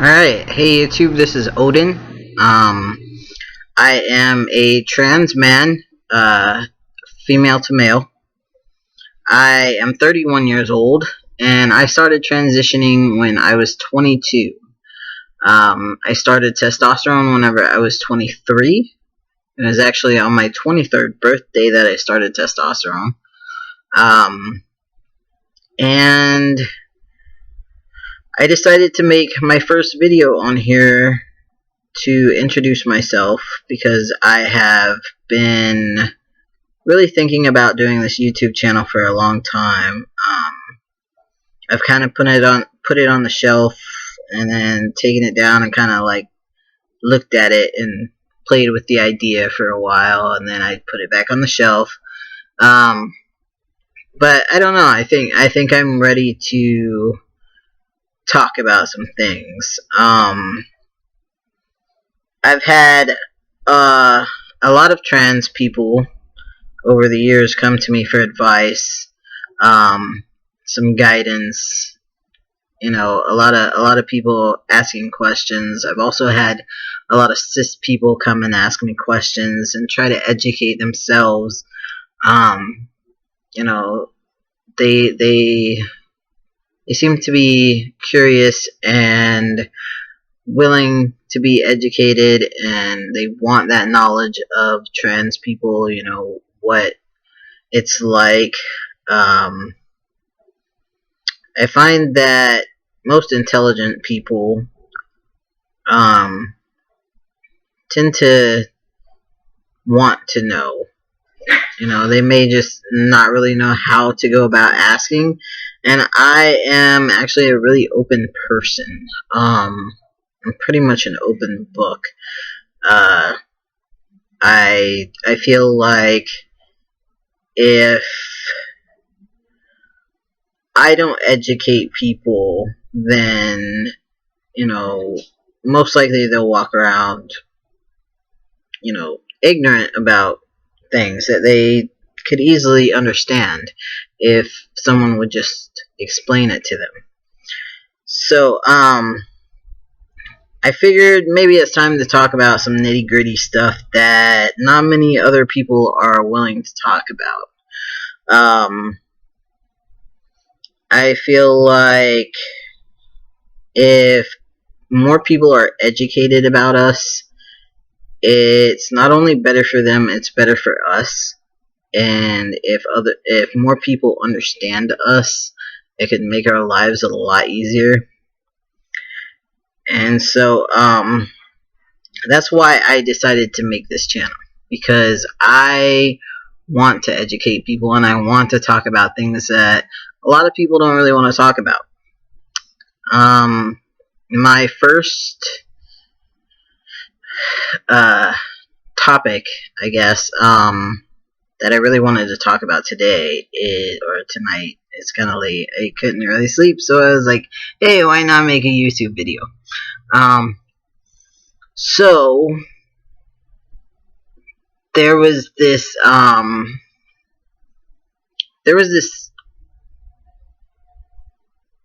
Alright, hey YouTube, this is Odin. I am a trans man, female to male. I am 31 years old, and I started transitioning when I was 22. I started testosterone whenever I was 23. It was actually on my 23rd birthday that I started testosterone. And I decided to make my first video on here to introduce myself because I have been really thinking about doing this YouTube channel for a long time. I've kind of put it on the shelf and then taken it down and kind of like looked at it and played with the idea for a while, and then I put it back on the shelf. But I don't know. I think I'm ready to talk about some things. I've had a lot of trans people over the years come to me for advice, some guidance. You know, a lot of people asking questions. I've also had a lot of cis people come and ask me questions and try to educate themselves. You know, they seem to be curious and willing to be educated, and they want that knowledge of trans people, you know, what it's like. I find that most intelligent people tend to want to know. You know, they may just not really know how to go about asking, and I am actually a really open person. I'm pretty much an open book. I feel like if I don't educate people, then, you know, most likely they'll walk around, you know, ignorant about things that they could easily understand if someone would just explain it to them. So, I figured maybe it's time to talk about some nitty-gritty stuff that not many other people are willing to talk about. I feel like if more people are educated about us, it's not only better for them, it's better for us. And if more people understand us, it could make our lives a lot easier. And so, that's why I decided to make this channel, because I want to educate people and I want to talk about things that a lot of people don't really want to talk about. My first topic, I guess, that I really wanted to talk about today or tonight. It's kind of late. I couldn't really sleep, so I was like, hey, why not make a YouTube video? So there was this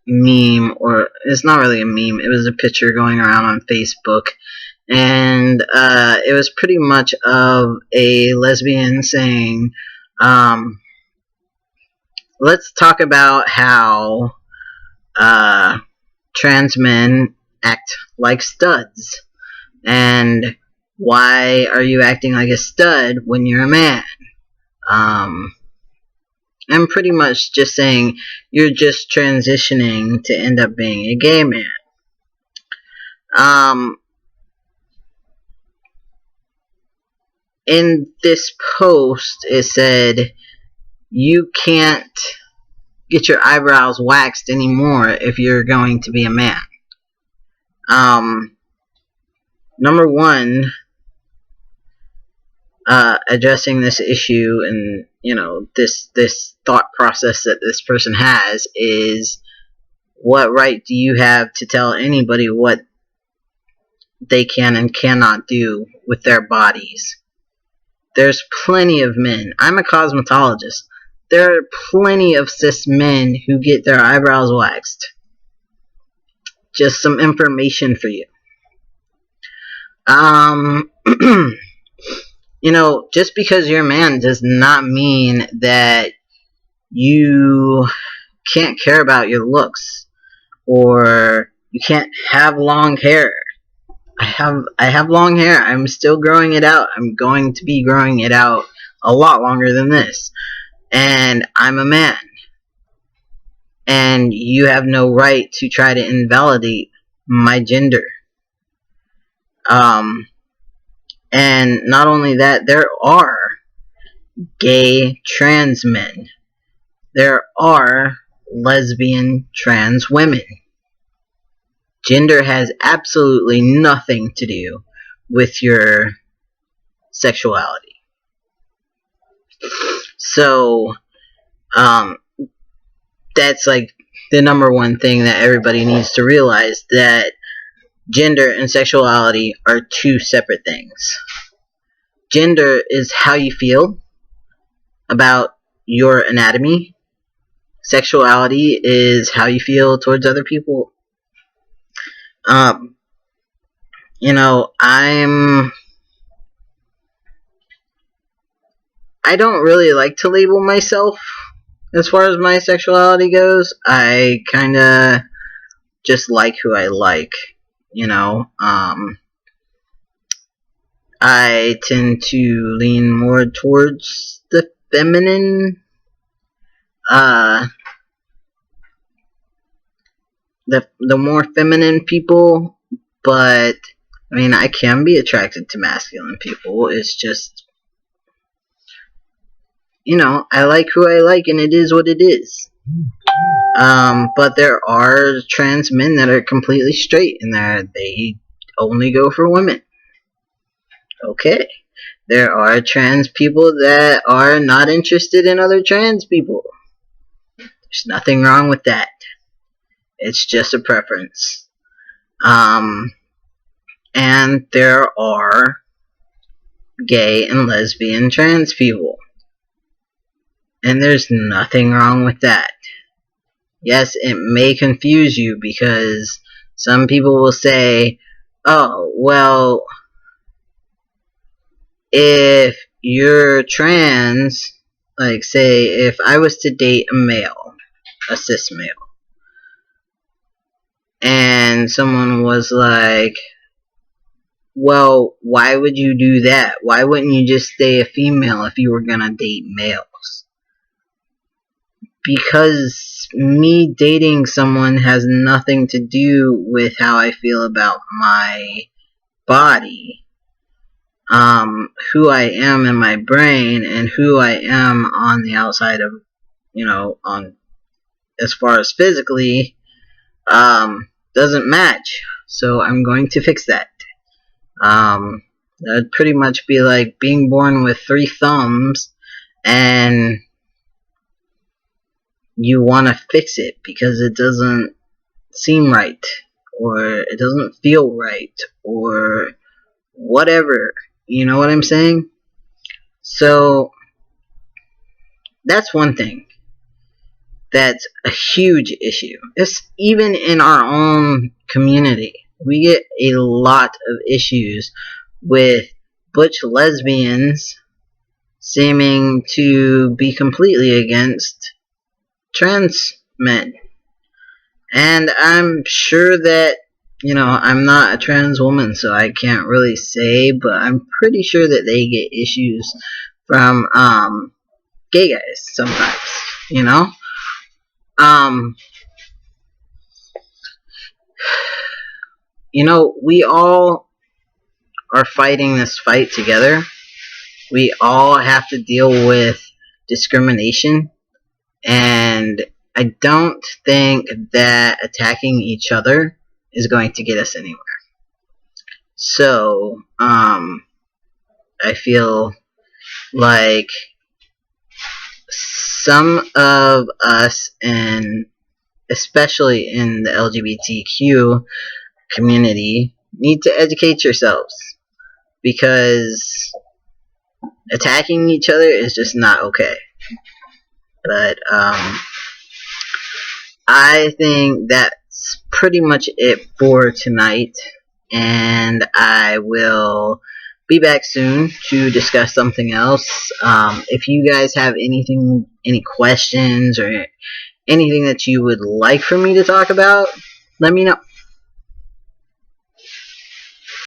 meme, or it's not really a meme, it was a picture going around on Facebook, and it was pretty much of a lesbian saying, let's talk about how trans men act like studs, and why are you acting like a stud when you're a man? I'm pretty much just saying you're just transitioning to end up being a gay man. In this post, it said you can't get your eyebrows waxed anymore if you're going to be a man. Number one, addressing this issue and, you know, this thought process that this person has is, what right do you have to tell anybody what they can and cannot do with their bodies? There's plenty of men. I'm a cosmetologist. There are plenty of cis men who get their eyebrows waxed. just some information for you. Um, just because you're a man does not mean that you can't care about your looks, or you can't have long hair. I have long hair. I'm still growing it out. I'm going to be growing it out a lot longer than this. And I'm a man. And you have no right to try to invalidate my gender. And not only that, there are gay trans men. There are lesbian trans women. Gender has absolutely nothing to do with your sexuality. So, that's like the number one thing that everybody needs to realize, that gender and sexuality are two separate things. Gender is how you feel about your anatomy. Sexuality is how you feel towards other people. I don't really like to label myself as far as my sexuality goes. I kind of just like who I like, I tend to lean more towards the feminine, the more feminine people, but I mean, I can be attracted to masculine people. It's just, I like who I like, and it is what it is. But there are trans men that are completely straight, and they only go for women. Okay. There are trans people that are not interested in other trans people. There's nothing wrong with that. It's just a preference. And there are gay and lesbian trans people. And there's nothing wrong with that. Yes, it may confuse you, because some people will say, oh, well, if you're trans, like, say, if I was to date a male, a cis male, and someone was like, well, why would you do that? Why wouldn't you just stay a female if you were gonna date males? Because me dating someone has nothing to do with how I feel about my body, who I am in my brain, and who I am on the outside of, on as far as physically, doesn't match. So I'm going to fix that. That'd pretty much be like being born with 3 thumbs, and you want to fix it because it doesn't seem right, or it doesn't feel right, or whatever. You know what I'm saying? So that's one thing that's a huge issue. It's even in our own community. We get a lot of issues with butch lesbians seeming to be completely against trans men. And I'm sure that, I'm not a trans woman, so I can't really say, but I'm pretty sure that they get issues from gay guys sometimes, we all are fighting this fight together. We all have to deal with discrimination, and I don't think that attacking each other is going to get us anywhere. So, I feel like some of us, and especially in the LGBTQ community, need to educate yourselves, because attacking each other is just not okay. But I think that's that's pretty much it for tonight, and I will be back soon to discuss something else. If you guys have any questions or anything that you would like for me to talk about, let me know.